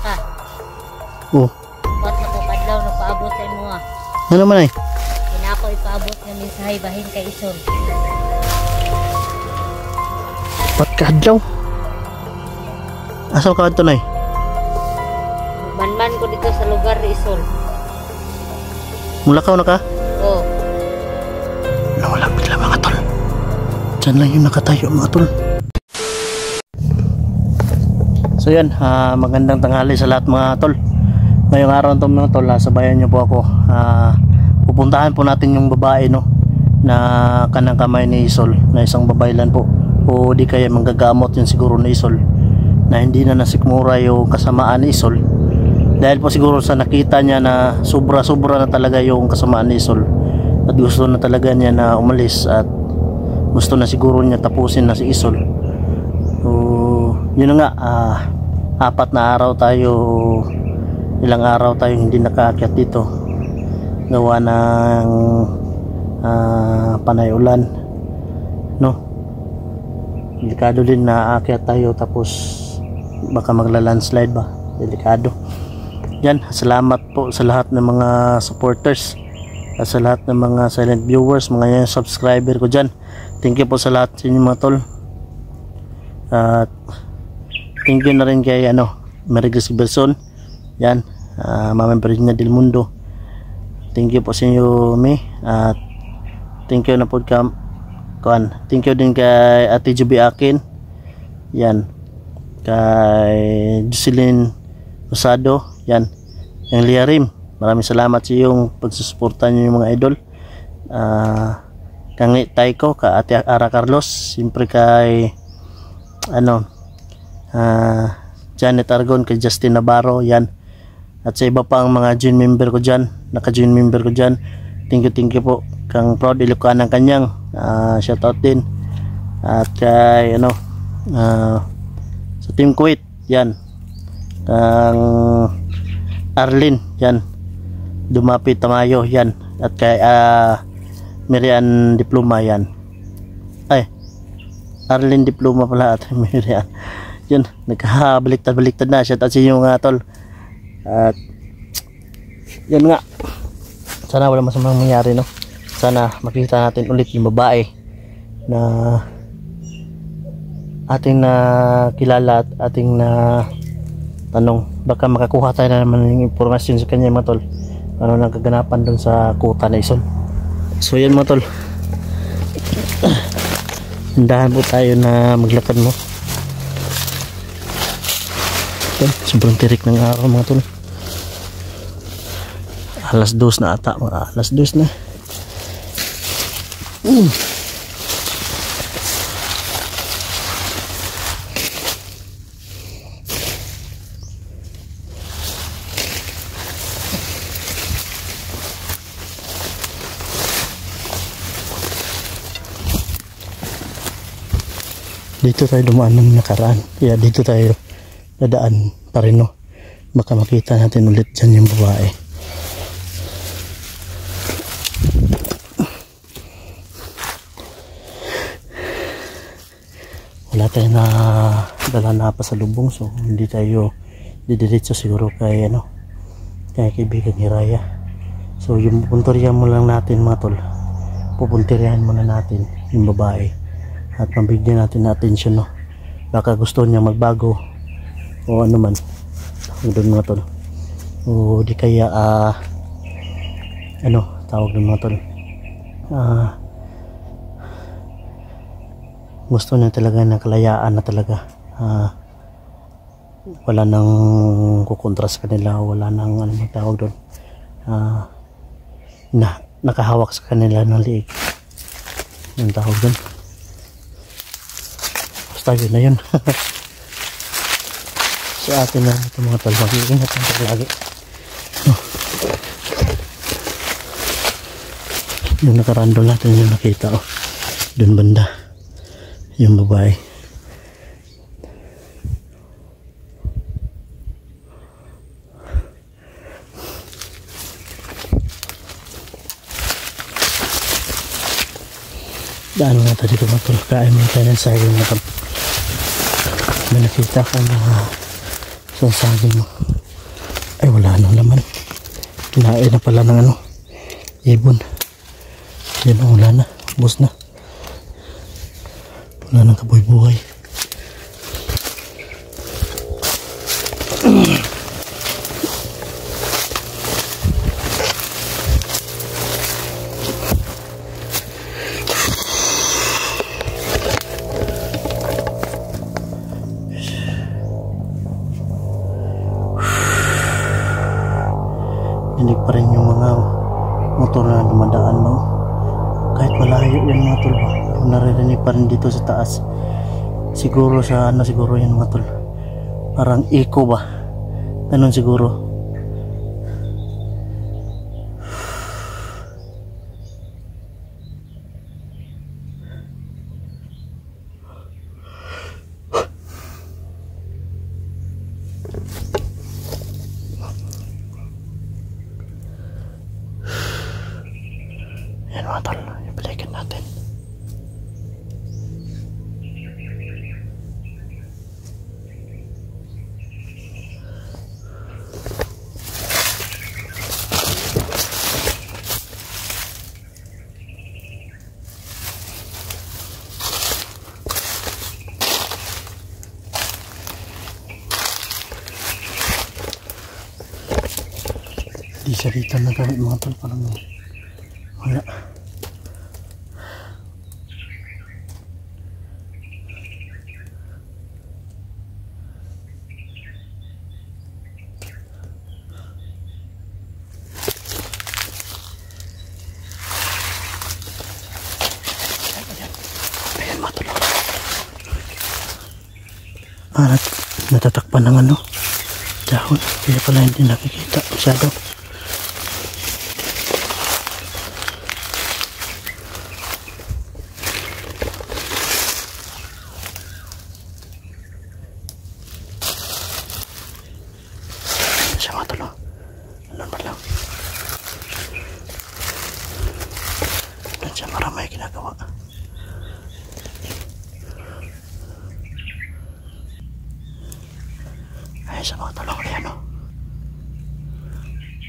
ka. Oh. Ba't na ko kadlaw na paabot sa imo ha? Ano man ay? Kina ako ipaabot ng mensahe bahin kay Isol. Pat kadlaw. Asa ka adto nay? Manman ko dito sa lugar ni Isol. Mulakaw na ka? Oo. Nawalapit lang mga tol. Diyan lang yung nakatayo mga tol. So yan, magandang tanghali sa lahat mga tol. Ngayong araw ito mga tol, sabayan nyo po ako. Pupuntahan po natin yung babae no, na kanang kamay ni Isol, na isang babaylan po. O di kaya manggagamot yun siguro ni Isol, na hindi na nasikmura yung kasamaan ni Isol. Dahil po siguro sa nakita niya na sobra-sobra na talaga yung kasamaan ni Isol. At gusto na talaga niya na umalis at gusto na siguro niya tapusin na si Isol. So yun na nga, 4 na araw tayo, ilang araw tayo hindi nakaakyat dito gawa ng panay ulan no. Delikado din na aakyat tayo tapos baka magla-landslide ba, delikado yan. Salamat po sa lahat ng mga supporters at sa lahat ng mga silent viewers, mga subscriber ko dyan. Thank you po sa lahat sa inyo mga tol. At thank you na rin kay Marigres Berson yan, Mama Perina del Mundo. Thank you po sa inyo Mi. At thank you na po thank you din kay Ate Juby Akin yan, kay Jocelyn Rosado yan, yung Liarim. Maraming salamat sa iyong pagsusuporta niyo yung mga idol. Kang Taiko, ka Ate Ara Carlos, siyempre kay Janet Argon, kay Justin Navarro yan, at sa iba pang mga join member ko dyan, naka-join member ko dyan. Thank you po. Kang Proud Ilocana ng kanyang shoutout din. At kay sa Team Kuwait yan, kang Arlene yan, Dumapi Tamayo yan, at kay Miriam Diploma yan, ay Arlene Diploma pala at Miriam yun, nagkabaliktad na. Shoutout sa inyo mga tol. At yan nga, sana wala masamang mangyari no. Sana makita natin ulit yung babae na ating na kilala at ating na tanong. Baka makakuha tayo na naman ng impormasyon sa kanya mga tol, ano nang kaganapan dun sa kuta na Isol. So yan mga tol, hindahan po tayo na maglakad mo. Yan, sobrang tirik ng araw mga tol. Alas 2 na ata, mga alas 2 na. Dito tayo dumaan ng nakaraan, kaya dito tayo dadaan pa rin no. Baka makita natin ulit dyan yung babae. Wala tayo na dala na pa sa lubong, so hindi tayo didiretso siguro kay kay kaibigan ni Raya. So yung pupuntiryan mo lang natin mga tol, pupuntiryan muna natin yung babae at mabigyan natin na atensyon no. Baka gusto niya magbago o ano man doon mga tol, o di kaya tawag ng mga tol, gusto niya talaga ng kalayaan na talaga, wala nang kukontras kanila, wala nang tawag doon, nakahawak sa kanila ng liig, yung tawag doon. Basta yun na yun. Sa atin na ito mga tol, mag-iingat natin lagi. Yung nakarandol natin yung nakita dun banda yung babae. Daan nga tayo dito mga tol, kain mo tayo ng saging na may nakita ko na Sa saging mo. Ay, wala nang laman. Kinain na pala ng ano, ibon. Yan, wala na. Ubos na. Wala nang kabuhay-buhay. Dinig pa rin yung mga motor na dumadaan, no? Kahit malayo yung mga tol ba, naririnig pa rin dito sa taas. Siguro sa ano, siguro yan mga tol, parang echo ba, ganun siguro. Yan mga tol, ibalikan natin. Di siya dito nagamit mga tol, parang wala. Ayan mga tol. Natatakpan ng ano, dahon. Kaya pala hindi nakikita masyado. Siya mga tol. Ano ba lang? Doon siya maramay ginagawa. Ay, sa mga talong yan, o.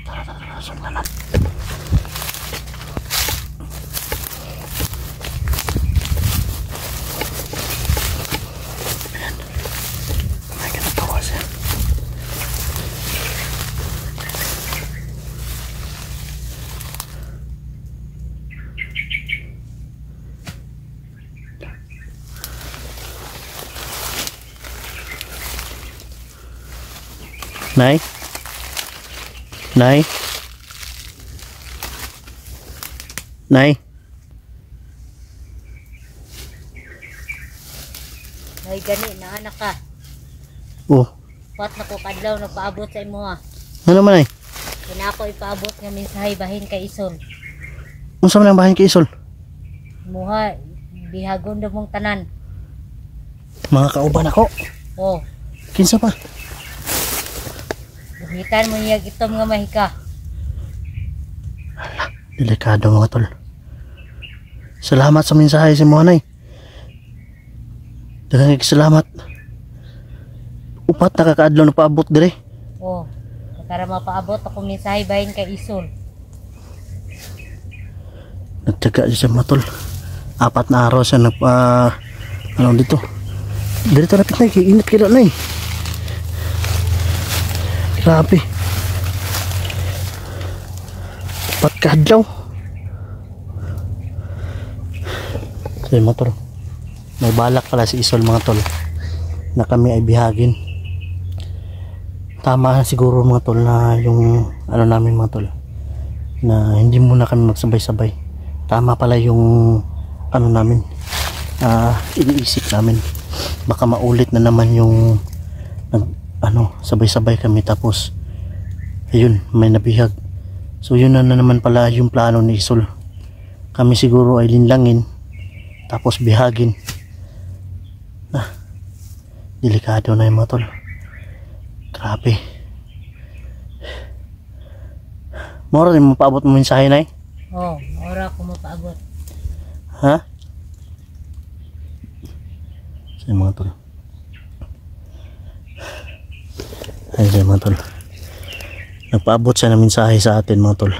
Tara, sundanan. Ayan. May ginagawa siya. Nay? Nay? Nay? May gani na anak ka. Oh, Pat na ko kadlaw nagpaabot sa imo ha. ano man ay? Kinako ipaabot nga mensahe bahin kay Isol. Unsa man ang bahin kay Isol? Muha bihagon do mong tanan. Mga kauban ako. Oh, Kinsa pa? gamitan mo niya itom nga mahika. Delikado mga tol. Salamat sa mensahe si Mohanay. Daghang salamat. Upat na kakaadlaw na paabot dire. Oh, para mapaabot ako mensahe bahin kay Isol. Nagtyaga siya mga tol. 4 na araw siya ano dito. Dito lapit na, init kila na eh. Grabe. 4 kaadlaw. So yung motor, may balak pala si Isol mga tol na kami ay bihagin. Tama siguro mga tol na yung ano namin mga tol, na hindi muna kami magsabay-sabay. Tama pala yung ano namin, iniisip namin baka maulit na naman yung sabay-sabay kami tapos ayun may nabihag. So yun na naman pala yung plano ni Isol. Kami siguro ay linlangin tapos bihagin. Delikado na yung mga tol. Grabe. Mora din mo paabot mo mensahe na eh. Oh, ora ko mapaabot. Ha? So yung mga tol, Ayun siya mga tol. Nagpaabot siya ng mensahe sa atin mga tol.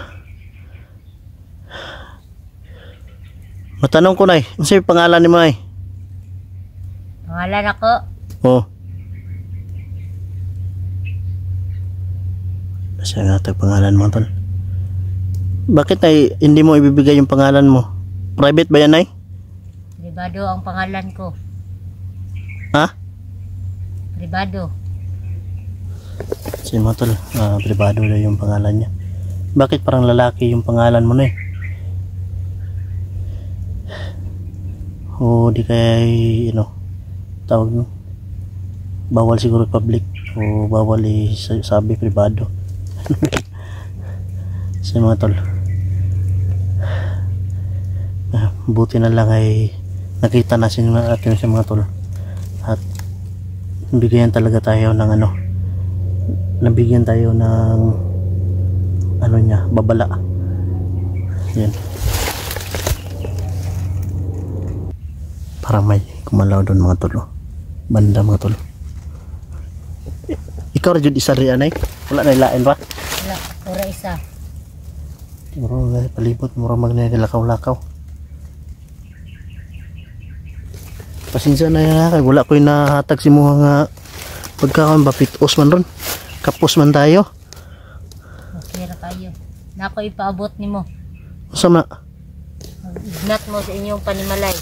Matanong ko na ano siya yung pangalan ni May? Pangalan ako? Oo. Siya nga tag pangalan mga tol. Bakit ay hindi mo ibibigay yung pangalan mo? Private ba yan ay? Privado ang pangalan ko. Ha? Privado. Si mga tol, privado na yung pangalan niya. Bakit parang lalaki yung pangalan mo na eh? O di kaya tawag no? Bawal siguro public o bawal sabi privado. Si mga tol, buti na lang ay nakita na natin si mga tol at nabigyan talaga tayo ng nabigyan tayo ng niya, babala. Yan, parang may kumalaw doon mga tol, banda mga tol. Ikaw rin isa rin anay, wala na ilain ba? Wala, pura isa. Muro palibot, muro magnilakaw-lakaw. Pasensya na yan kay wala ko yung nahatag si mga nga pagkaon bapitos man ron. Kapos man tayo. Okay ra kayo. Nako ipaabot nimo. Sama. Ignat mo sa inyong panimalay.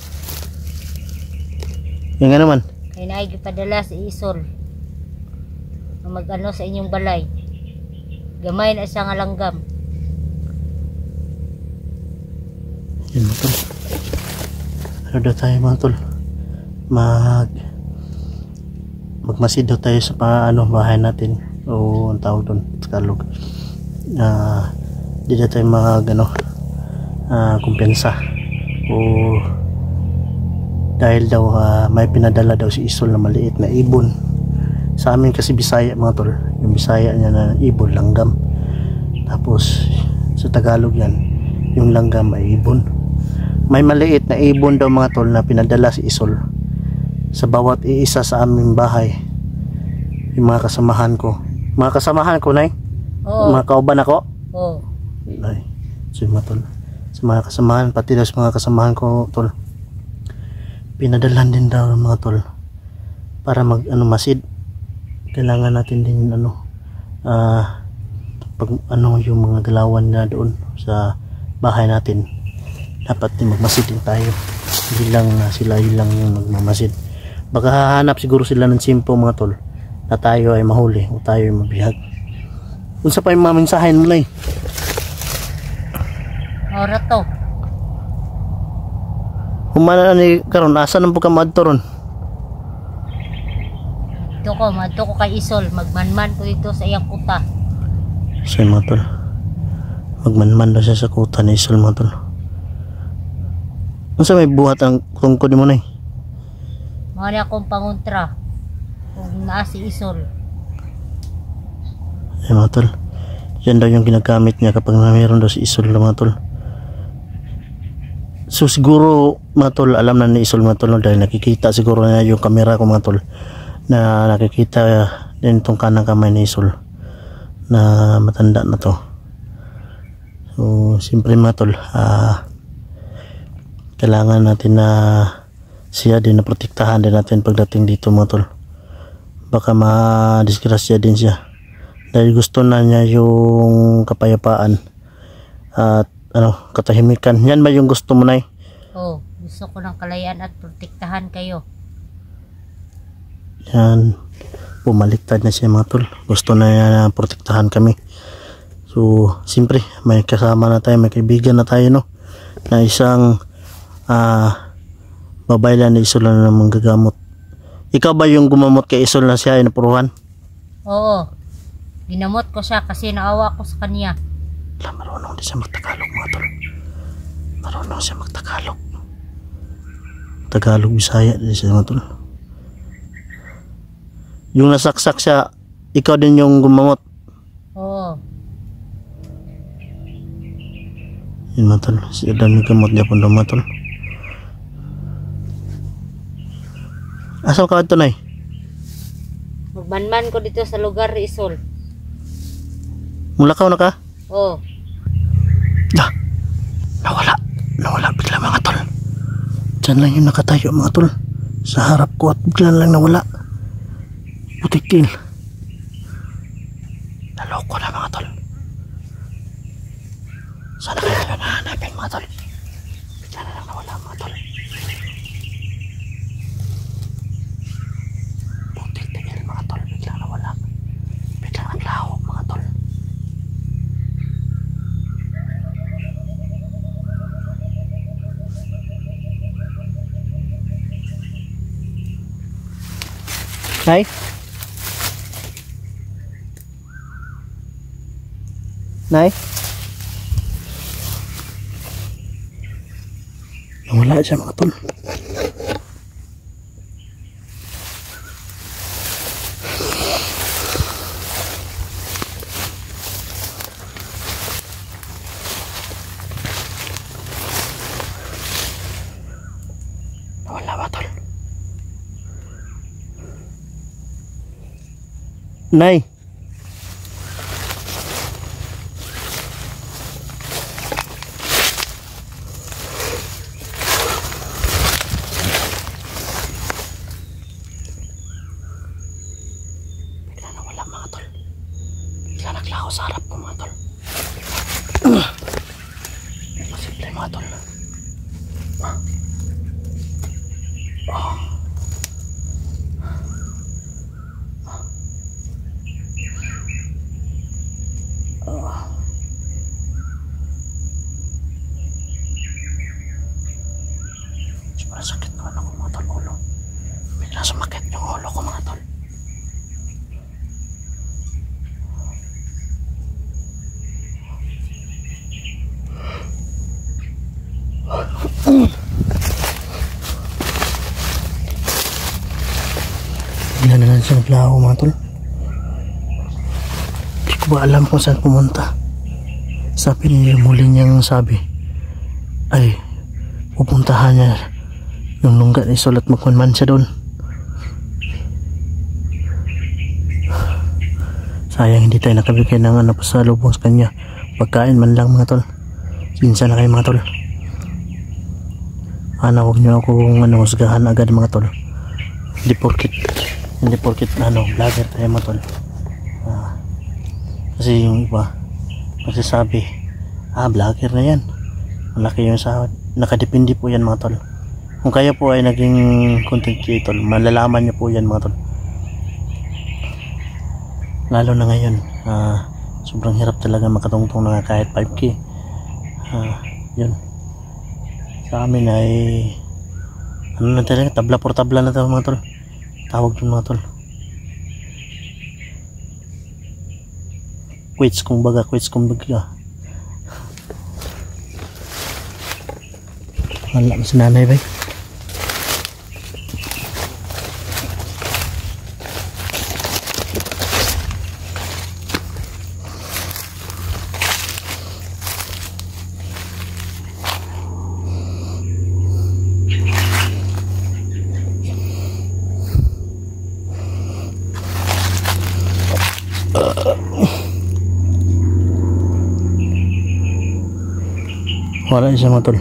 Yan nga naman. Kaya naay gipadala sa isol. Mag-ano sa inyong balay. Gamay na siya nga langgam. Yan mga tol. Ano daw tayo mga tol? Magmasid daw tayo sa bahay natin. O ang tawag doon sa Tagalog. Di na tayo kumpensa. O dahil daw may pinadala daw si Isol na maliit na ibon. Sa amin kasi Bisaya mga tol. Yung Bisaya niya na ibon, langgam. Tapos sa Tagalog yan, yung langgam ay ibon. May maliit na ibon daw mga tol na pinadala si Isol sa bawat iisa sa aming bahay. Yung mga kasamahan ko nay? Oo. Mga kauban ako? Oo. Ay, so mga tol, sa mga kasamahan, pati daw sa mga kasamahan ko tol, pinadalan din daw mga tol para masid. Kailangan natin din pag yung mga galawan na doon sa bahay natin, dapat din magmasid din tayo. Hindi lang sila lang yung magmamasid. Baka hahanap siguro sila ng simpo mga tol na tayo ay mahuli o tayo ay mabihag. Unsa pa yung maminsahin mo nay? Ora to. Humana ni karon asa nang ka madto ron? Madto ko kay Isol, magmanman ko dito sa iyang kuta. Say mga tol, magmanman daw siya sa kuta ni Isol mga tol. Unsa may buhat ang tungkod mo nay? Mga na akong pangontra kung naa si Isol. Ay mga tol, yan daw yung ginagamit niya kapag mayroon daw si Isol mga tol. So siguro mga tol, alam na ni Isol mga tol dahil nakikita siguro na yung camera ko mga tol, na nakikita din itong kanang kamay ni Isol na matanda na to. So siyempre mga tol, kailangan natin na siya din na protektahan din natin pagdating dito mga tol. Baka ma-disgrasya din siya dahil gusto na niya yung kapayapaan at katahimikan. Yan ba yung gusto mo nay? Oo, gusto ko ng kalayaan at protektahan kayo. Yan, pumaliktad na siya mga tol. Gusto na niya na protektahan kami. So siyempre may kasama na tayo, may kaibigan na tayo no, na isang babae lang na Isol na manggagamot. Ikaw ba yung gumamot kay Isol na siya ay napuruhan? Oo, ginamot ko siya kasi naawa ko sa kanya. Marunong din siya magtagalog mga tol. Marunong siya magtagalog. Tagalog, Bisaya din siya mga tol. Yung nasaksak siya, ikaw din yung gumamot? Oo. Yun mga tol, siya dami gamot niya po mga tol. Asa ka ito nay? Magmanman ko dito sa lugar Isol. Mulakaw na ka? Oh, Nawala bigla mga tol. Diyan lang yung nakatayo mga tol. Sa harap ko at bigla lang nawala. Putik-til. Naloko na mga tol. Sana kaya na nahanapin mga tol. Bigla na lang nawala mga tol. Putik-til mga tol. Bigla nawala. Bigla naglaho mga tol. Nay? Nay? Nawala siya mga tol. Nawala ba tol? Nay. Bigla nawala mga tol. Bigla naglaho sa harap ko mga tol. Posible mga tol. Sobrang sakit naman ako mga tol, ulo. Bigla sumakit yung ulo ko mga tol. Bigla na lang siya naglaho mga tol. Hindi ko ba alam kung saan pumunta. Sabi niya, muli niyang sabi ay pupuntahan niya yung lungga ni Isol at magmanman siya doon. Sayang hindi tayo nakabigay ng pasalubong sa kanya. Pagkain man lang mga tol. Sinsa na kayo mga tol. Huwag niyo akong husgahan agad mga tol. Hindi porkit vlogger tayo mga tol. Kasi yung iba magsasabi, vlogger na yan, malaki yung sahod. Nakadepende po yan mga tol. Kung kayo po ay naging content creator, malalaman niyo po yan mga tol. Lalo na ngayon, sobrang hirap talaga makatungtong na kahit 5K. Yun, sa amin ay ano na talaga, tabla por tabla na tayo mga tol. Tawag dun mga tol, quits kung baga. Wala mo si nanay ba? Wala siya mga tol.